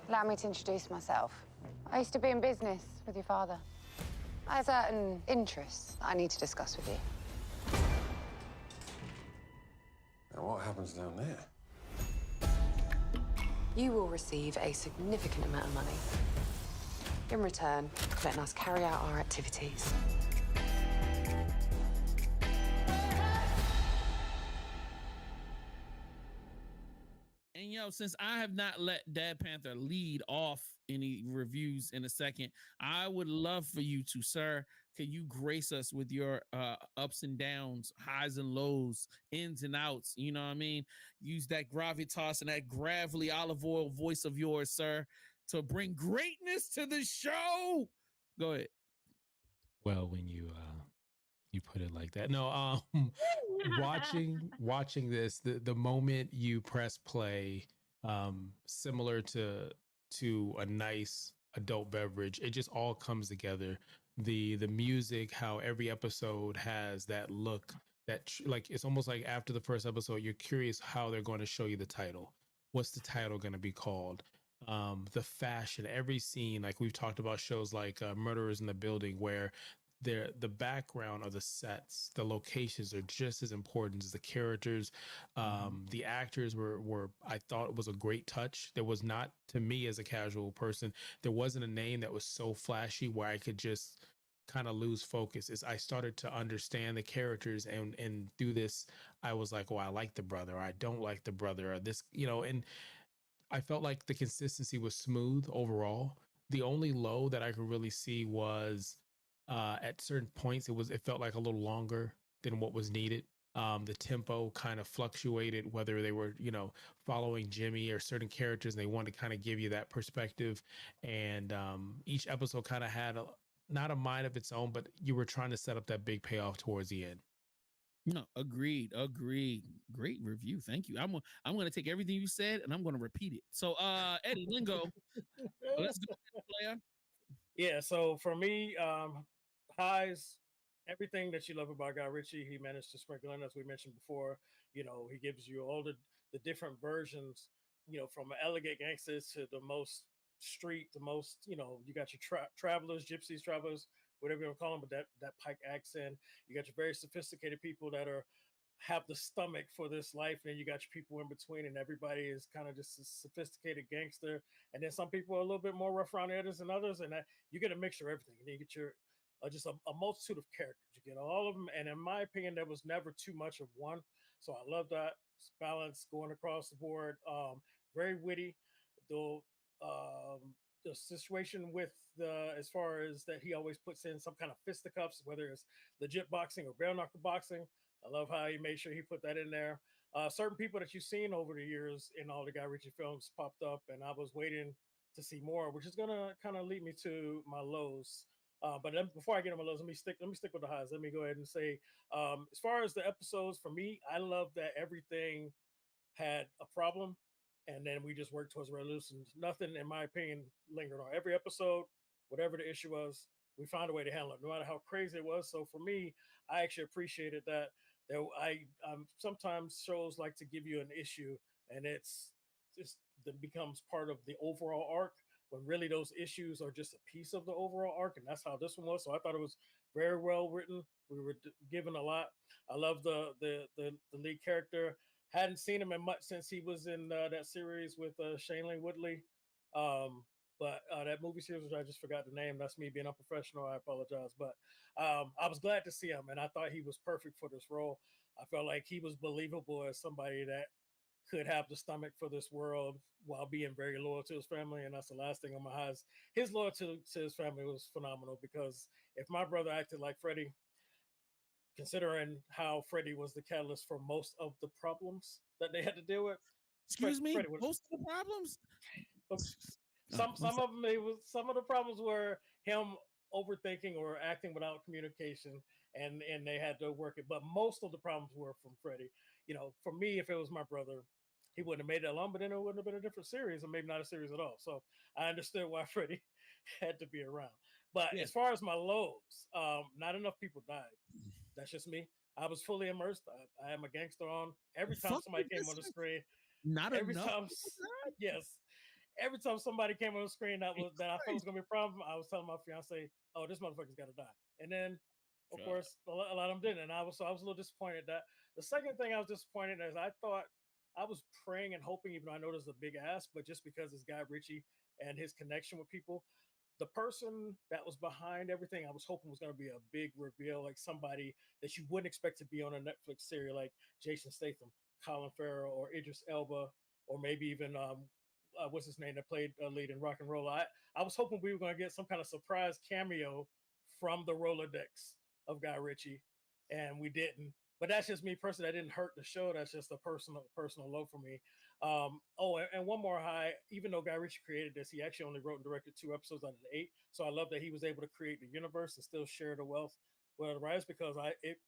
Allow me to introduce myself. I used to be in business with your father. I have certain interests that I need to discuss with you. Now, what happens down there? You will receive a significant amount of money in return for letting us carry out our activities. And, since I have not let Dad Panther lead off any reviews in a second, I would love for you to, sir, can you grace us with your ups and downs, highs and lows, ins and outs? You know what I mean? Use that gravitas and that gravelly olive oil voice of yours, sir, to bring greatness to the show. Go ahead. Well, when you put it like that. No, watching this, the moment you press play, similar to a nice adult beverage, it just all comes together. The music, how every episode has that look, that like it's almost like after the first episode, you're curious how they're going to show you the title. What's the title going to be called? The fashion, every scene, like we've talked about shows like Murderers in the Building, where the background of the sets, the locations are just as important as the characters. The actors were I thought it was a great touch. There was not, to me as a casual person, there wasn't a name that was so flashy where I could just kind of lose focus. As I started to understand the characters and do this, I was like, oh, I like the brother, or I don't like the brother, or this, and I felt like the consistency was smooth overall. The only low that I could really see was at certain points it felt like a little longer than what was needed. The tempo kind of fluctuated, whether they were, following Jimmy or certain characters, and they wanted to kind of give you that perspective. And each episode kind of had not a mind of its own, but you were trying to set up that big payoff towards the end. No, agreed. Great review. Thank you. I'm going to take everything you said and I'm going to repeat it. So, Eddie, Lingo, let's go, player. Yeah. So for me, highs, everything that you love about Guy Ritchie, he managed to sprinkle in, as we mentioned before. He gives you all the different versions, from elegant gangsters to the most street, the most, you got your travelers, gypsies, travelers, whatever you want to call them, but that Pike accent. You got your very sophisticated people that have the stomach for this life, and then you got your people in between, and everybody is kind of just a sophisticated gangster. And then some people are a little bit more rough around the edges than others, and you get a mixture of everything. And then you get your just a multitude of characters. You get all of them, and in my opinion, there was never too much of one. So I love that balance going across the board. Very witty, though. The situation with as far as that he always puts in some kind of fisticuffs, whether it's legit boxing or bare knuckle boxing. I love how he made sure he put that in there. Certain people that you've seen over the years in all the Guy Ritchie films popped up, and I was waiting to see more, which is gonna kind of lead me to my lows. But before I get on my lows, let me stick with the highs. Let me go ahead and say, as far as the episodes, for me, I love that everything had a problem, and then we just worked towards resolution. Nothing, in my opinion, lingered on. Every episode, whatever the issue was, we found a way to handle it, no matter how crazy it was. So for me, I actually appreciated that. Sometimes shows like to give you an issue, and it's just that becomes part of the overall arc, when really those issues are just a piece of the overall arc, and that's how this one was. So I thought it was very well written. We were given a lot. I love the lead character. Hadn't seen him in much since he was in that series with Shailene Woodley. But that movie series, which I just forgot the name, that's me being unprofessional, I apologize. But I was glad to see him, and I thought he was perfect for this role. I felt like he was believable as somebody that could have the stomach for this world while being very loyal to his family, and that's the last thing on my highs. His loyalty to his family was phenomenal, because if my brother acted like Freddie, considering how Freddie was the catalyst for most of the problems that they had to deal with. Excuse me? Most of the problems? Some of them, some of the problems were him overthinking or acting without communication, and they had to work it. But most of the problems were from Freddie. For me, if it was my brother, he wouldn't have made that long, but then it wouldn't have been a different series, or maybe not a series at all. So I understood why Freddie had to be around. But as far as my lows, not enough people died. That's just me. I was fully immersed. I had my gangster on every time somebody came on the screen. Not every enough. Time, yes. every time somebody came on the screen that I felt was gonna be a problem, I was telling my fiance, "Oh, this motherfucker's got to die." And then, of course, a lot of them didn't, and I was a little disappointed. That the second thing I was disappointed is I thought I was praying and hoping, even though I know there's a big ask, but just because it's Guy Ritchie and his connection with people, the person that was behind everything, I was hoping was going to be a big reveal, like somebody that you wouldn't expect to be on a Netflix series, like Jason Statham, Colin Farrell, or Idris Elba, or maybe even what's his name that played lead in Rock and Roll. I was hoping we were going to get some kind of surprise cameo from the Rolodex of Guy Ritchie, and we didn't. But that's just me personally. That didn't hurt the show. That's just a personal low for me. And one more high. Even though Guy Ritchie created this, he actually only wrote and directed 2 episodes out of the 8. So I love that he was able to create the universe and still share the wealth with the writers, because it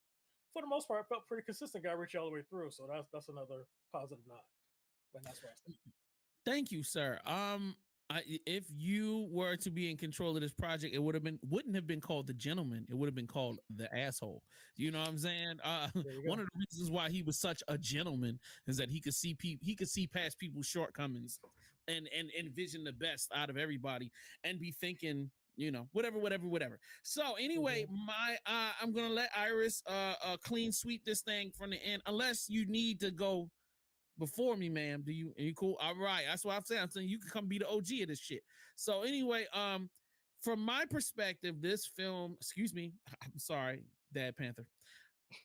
for the most part felt pretty consistent Guy Ritchie all the way through. So that's another positive nod. And that's where I stand. Thank you, sir. If you were to be in control of this project, it wouldn't have been called The Gentleman. It would have been called The Asshole. You know what I'm saying? One of the reasons why he was such a gentleman is that he could see past people's shortcomings and envision the best out of everybody and be thinking, whatever. So anyway, I'm gonna let Iris clean sweep this thing from the end, unless you need to go before me, ma'am. Are you cool? All right, that's what I'm saying. You can come be the OG of this shit. So anyway, from my perspective, this film, excuse me, I'm sorry, Dad Panther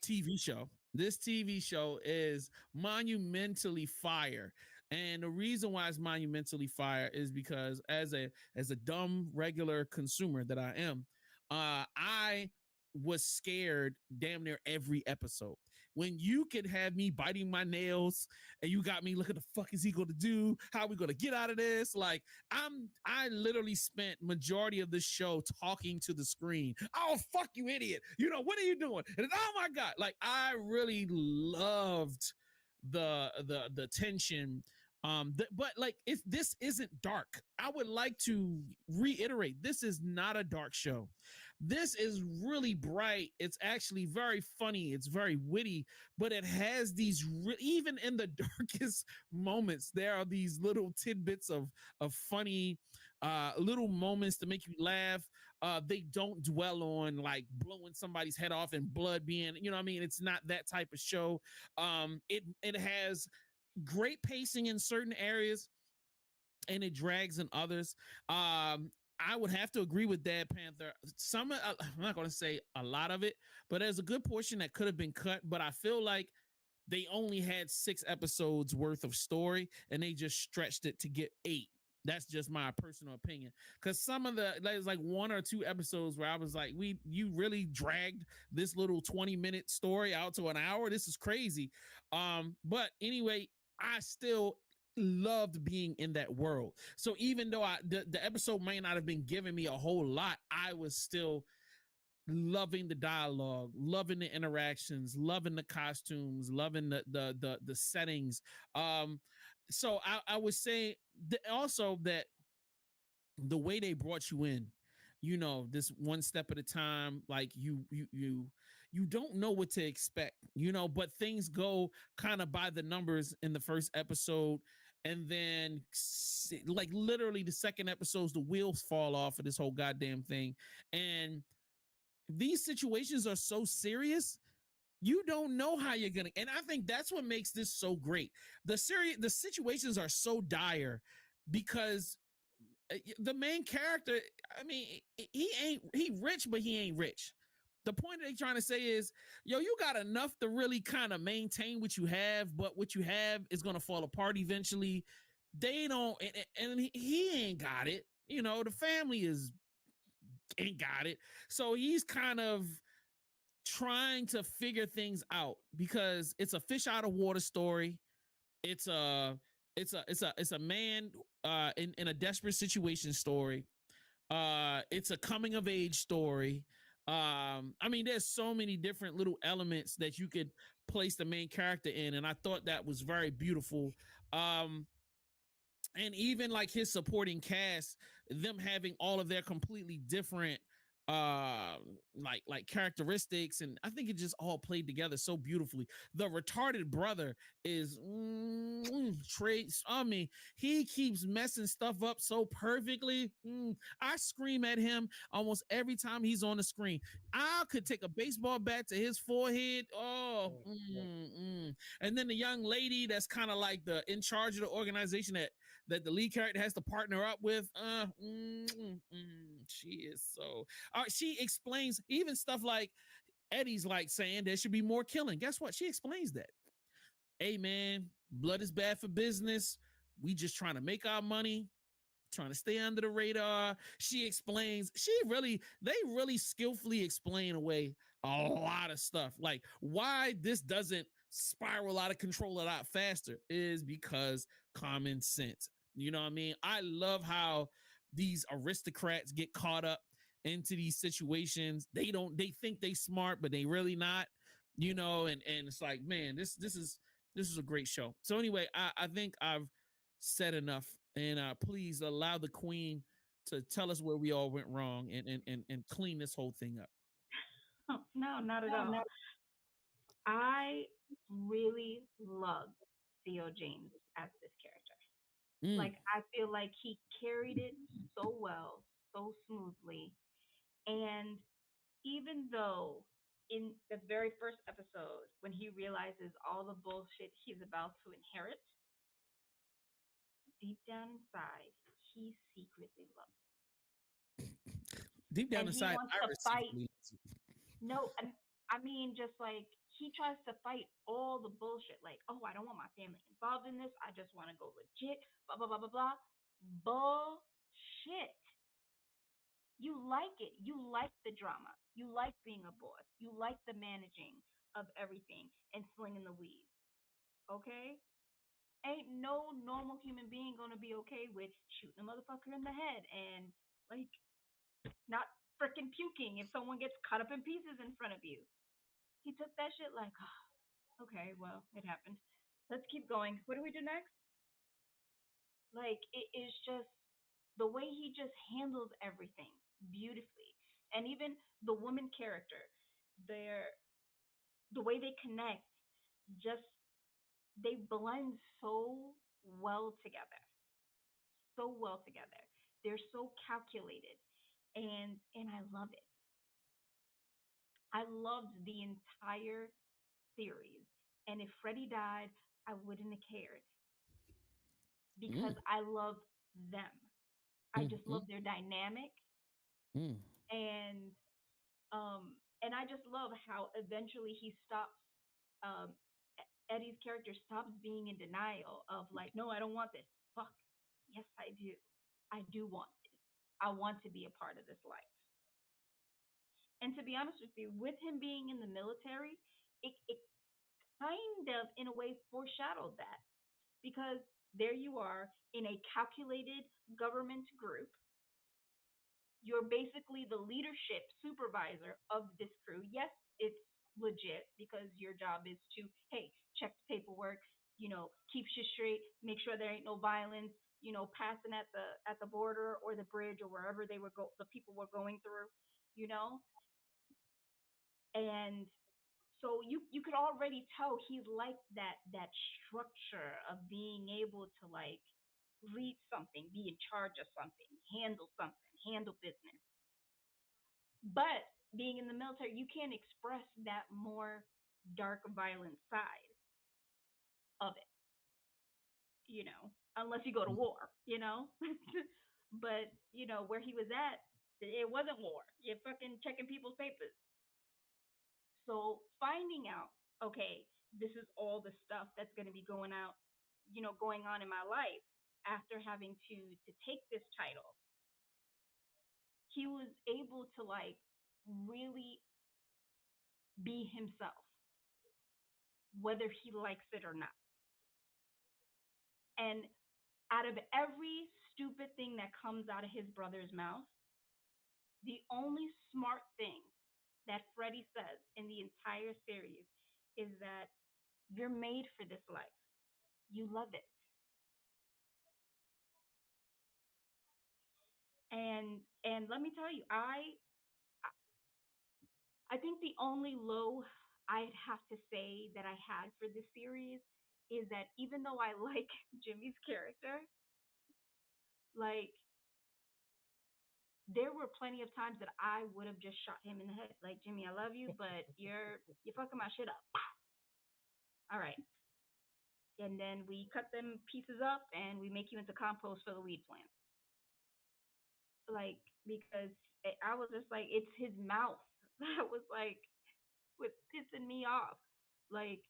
TV show. This TV show is monumentally fire. And the reason why it's monumentally fire is because as a dumb regular consumer that I am, I was scared damn near every episode. When you could have me biting my nails and you got me looking, the fuck is he going to do? How are we going to get out of this? Like I literally spent majority of the show talking to the screen. Oh, fuck you, idiot. What are you doing? And oh my God, like I really loved the tension. But like, if this isn't dark, I would like to reiterate, this is not a dark show. This is really bright. It's actually very funny. It's very witty, but it has these, even in the darkest moments, there are these little tidbits of funny little moments to make you laugh. They don't dwell on like blowing somebody's head off and blood being, it's not that type of show. It has great pacing in certain areas and it drags in others. I would have to agree with Dad Panther. I'm not going to say a lot of it, but there's a good portion that could have been cut. But I feel like they only had 6 episodes worth of story and they just stretched it to get 8. That's just my personal opinion. Because there's like 1 or 2 episodes where I was like, you really dragged this little 20-minute story out to an hour. This is crazy. But anyway, I still loved being in that world. So even though the episode may not have been giving me a whole lot, I was still loving the dialogue, loving the interactions, loving the costumes, loving the settings. So I would say also that the way they brought you in, this one step at a time, like you don't know what to expect, but things go kind of by the numbers in the first episode. And then like literally the second episodes, the wheels fall off of this whole goddamn thing. And these situations are so serious. You don't know how you're going to, and I think that's what makes this so great. The situations are so dire because the main character, I mean, he rich, but he ain't rich. The point they're trying to say is, you got enough to really kind of maintain what you have, but what you have is going to fall apart eventually. They don't, and he ain't got it. The family ain't got it. So he's kind of trying to figure things out because it's a fish out of water story. It's a man in a desperate situation story. It's a coming of age story. I mean, there's so many different little elements that you could place the main character in, and I thought that was very beautiful. And even like his supporting cast, them having all of their completely different uh like characteristics, and I think it just all played together so beautifully. The retarded brother is traits. I mean, he keeps messing stuff up so perfectly. I scream at him almost every time he's on the screen. I could take a baseball bat to his forehead. And then the young lady that's kind of like the in charge of the organization that the lead character has to partner up with. She is so. She explains even stuff like Eddie's like saying there should be more killing. Guess what? She explains that. Hey man, blood is bad for business. We just trying to make our money, trying to stay under the radar. She explains, they really skillfully explain away a lot of stuff. Like why this doesn't spiral out of control a lot faster is because common sense. You know what I mean? I love how these aristocrats get caught up into these situations. They think they smart, but they really not, you know, and it's like, man, this is a great show. So anyway, I think I've said enough, and please allow the queen to tell us where we all went wrong and clean this whole thing up. Oh, no, not at all. I really loved Theo James as this character. Like, I feel like he carried it so well, so smoothly. And even though in the very first episode, when he realizes all the bullshit he's about to inherit, deep down inside, he secretly loves it. Deep down And he inside, wants to fight. No, I mean, just like he tries to fight all the bullshit. Like, oh, I don't want my family involved in this. I just want to go legit. Blah blah blah blah blah. Bullshit. You like it. You like the drama. You like being a boss. You like the managing of everything and slinging the weeds. Okay? Ain't no normal human being gonna be okay with shooting a motherfucker in the head and like not freaking puking if someone gets cut up in pieces in front of you. He took that shit like, oh, okay, well, it happened. Let's keep going. What do we do next? Like, it is just the way he just handles everything beautifully. And even the woman character, their the way they connect, just they blend so well together. So well together. They're so calculated. And I love it. I loved the entire series. And if Freddie died, I wouldn't have cared because I love them. I just love their dynamic, and and I just love how eventually he stops. Um, Eddie's character stops being in denial of like, no, I don't want this. Fuck, yes, I do. I do want this. I want to be a part of this life. And to be honest with you, with him being in the military, it kind of, in a way, foreshadowed that because there you are in a calculated government group. You're basically the leadership supervisor of this crew. Yes, it's legit because your job is to, hey, check the paperwork, keep shit straight, make sure there ain't no violence, passing at the border or the bridge or wherever the people were going through, you know? And so you could already tell he's like that structure of being able to like lead something, be in charge of something, handle business. But being in the military, you can't express that more dark, violent side of it, unless you go to war, But, where he was at, it wasn't war. You're fucking checking people's papers. So finding out, okay, this is all the stuff that's going to be going on in my life after having to take this title, he was able to like really be himself, whether he likes it or not. And out of every stupid thing that comes out of his brother's mouth, the only smart thing that Freddie says in the entire series is that you're made for this life. You love it. And let me tell you, I I think the only low I'd have to say that I had for this series is that even though I like Jimmy's character, like there were plenty of times that I would have just shot him in the head. Like, Jimmy, I love you, but you're fucking my shit up. All right. And then we cut them pieces up and we make you into compost for the weed plant. Like, because I was just like, it's his mouth that was like, was pissing me off. Like,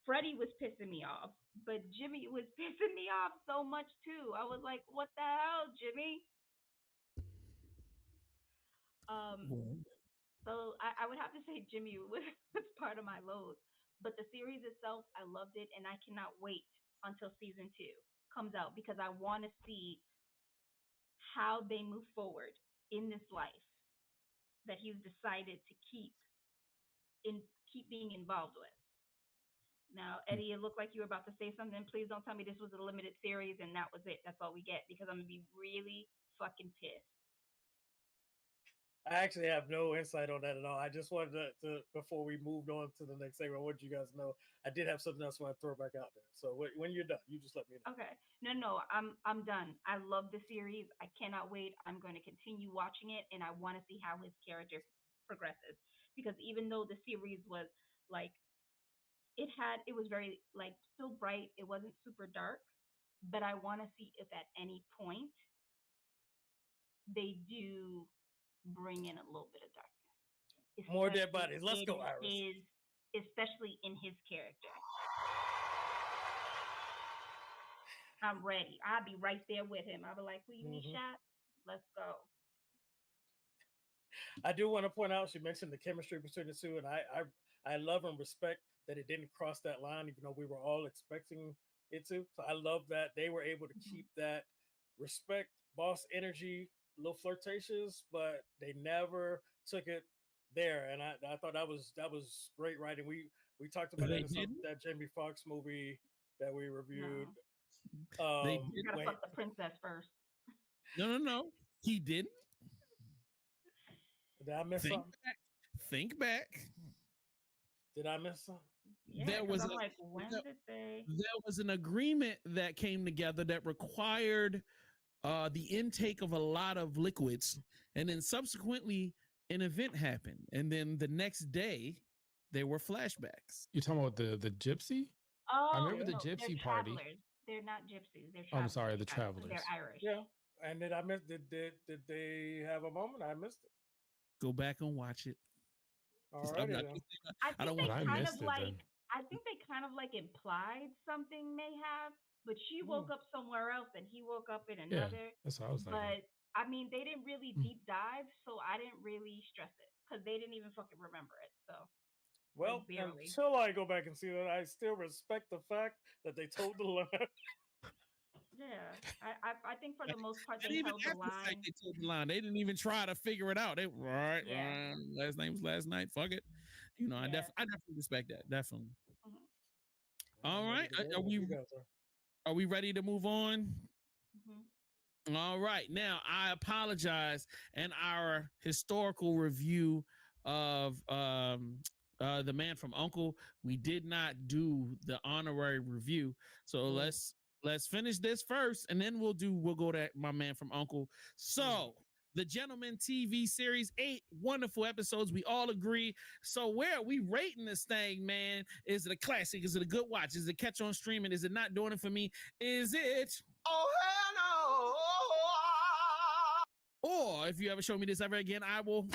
Freddie was pissing me off, but Jimmy was pissing me off so much too. I was like, what the hell, Jimmy? So I would have to say Jimmy was part of my lows. But the series itself, I loved it, and I cannot wait until season 2 comes out because I want to see how they move forward in this life that he's decided to keep being involved with. Now, Eddie, it looked like you were about to say something. Please don't tell me this was a limited series and that was it. That's all we get because I'm gonna be really fucking pissed. I actually have no insight on that at all. I just wanted to before we moved on to the next segment, I want you guys to know I did have something else I want to throw back out there. So when you're done, you just let me know. Okay. No, I'm done. I love the series. I cannot wait. I'm going to continue watching it, and I want to see how his character progresses. Because even though the series was like it was very like still bright. It wasn't super dark, but I want to see if at any point they do bring in a little bit of darkness. More dead bodies. Let's go, Iris. Especially in his character. I'm ready. I'll be right there with him. I'll be like, who you need shot? Let's go. I do want to point out, she mentioned the chemistry between the two, and I love and respect that it didn't cross that line, even though we were all expecting it to. So I love that they were able to keep that respect, boss energy, a little flirtatious, but they never took it there. And I thought that was great writing. We talked about that in that Jamie Foxx movie that we reviewed. No. You gotta fuck the princess first. No. He didn't. Did I miss something? Think back. Did I miss something? Yeah, there was an agreement that came together that required the intake of a lot of liquids, and then subsequently an event happened, and then the next day there were flashbacks. You're talking about the gypsy? Oh, I remember the gypsy party. They're not gypsies. They're travelers. I'm sorry, the travelers. They're Irish. Yeah, and did I miss? Did they have a moment? I missed it. Go back and watch it. All right. I think they kind of like implied something may have, but she woke up somewhere else and he woke up in another. Yeah, that's what I was thinking. But I mean, they didn't really deep dive, so I didn't really stress it because they didn't even fucking remember it. So. Well, until I go back and see that, I still respect the fact that they told the line. Yeah, I think for the most part they held the line. They told the line. They didn't even try to figure it out. They right. Last name was last night. Fuck it. You know, I definitely respect that. Definitely. Mm-hmm. All right. Are we ready to move on? Mm-hmm. All right. Now I apologize. In our historical review of The Man from U.N.C.L.E., we did not do the honorary review. So let's finish this first, and then we'll go to My Man from U.N.C.L.E. So The Gentleman TV series, 8 wonderful episodes. We all agree. So where are we rating this thing, man? Is it a classic? Is it a good watch? Is it catch on streaming? Is it not doing it for me? Is it? Oh, hell no. Or if you ever show me this ever again, I will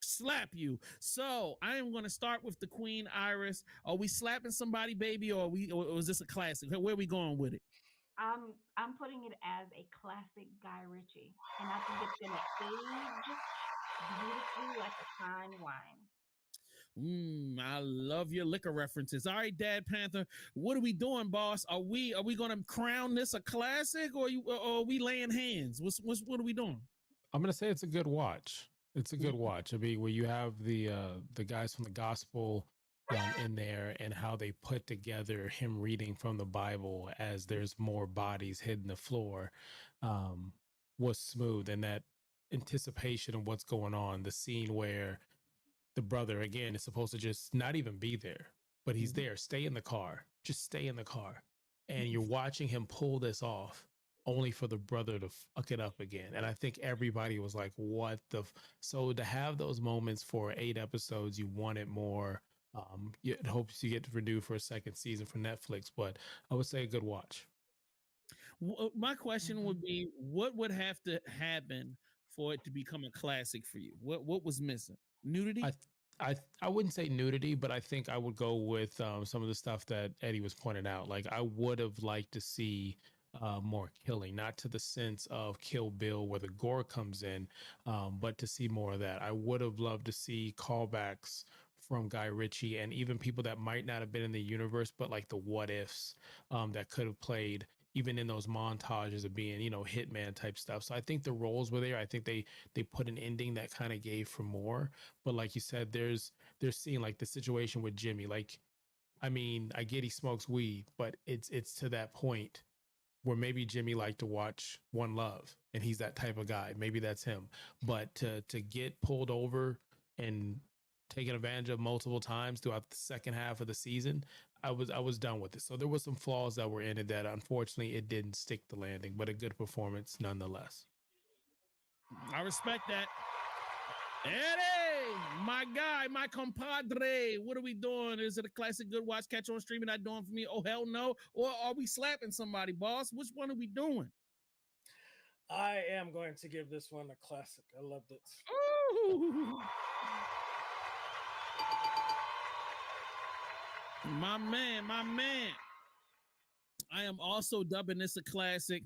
slap you. So I am going to start with the Queen Iris. Are we slapping somebody, baby, or is this a classic? Where are we going with it? I'm putting it as a classic Guy Ritchie, and I think it's gonna age beautifully like a fine wine. I love your liquor references. All right, Dad Panther, what are we doing, boss? Are we going to crown this a classic, or are we laying hands? What are we doing? I'm going to say it's a good watch. It's a good watch. I mean, where you have the guys from the gospel in there and how they put together him reading from the Bible as there's more bodies hitting the floor was smooth. And that anticipation of what's going on. The scene where the brother again is supposed to just not even be there, but he's there. Stay in the car. Just stay in the car. And you're watching him pull this off only for the brother to fuck it up again. And I think everybody was like, what the so to have those moments for 8 episodes, you wanted more. It hopes you get to renew for a second season for Netflix, but I would say a good watch. My question would be, what would have to happen for it to become a classic for you? What was missing? Nudity? I wouldn't say nudity, but I think I would go with some of the stuff that Eddie was pointing out. Like I would have liked to see more killing, not to the sense of Kill Bill where the gore comes in, but to see more of that. I would have loved to see callbacks from Guy Ritchie and even people that might not have been in the universe, but like the what ifs that could have played even in those montages of being, you know, hitman type stuff. So I think the roles were there. I think they put an ending that kind of gave for more. But like you said, there's seeing like the situation with Jimmy. Like, I mean, I get he smokes weed, but it's to that point where maybe Jimmy liked to watch One Love and he's that type of guy. Maybe that's him. But to get pulled over and taken advantage of multiple times throughout the second half of the season, I was done with it. So there was some flaws that were in it that unfortunately it didn't stick the landing, but a good performance nonetheless. I respect that. Eddie, my guy, my compadre, what are we doing? Is it a classic good watch catch on streaming? Not doing for me? Oh hell no! Or are we slapping somebody, boss? Which one are we doing? I am going to give this one a classic. I loved it. Ooh. My man, my man. I am also dubbing this a classic.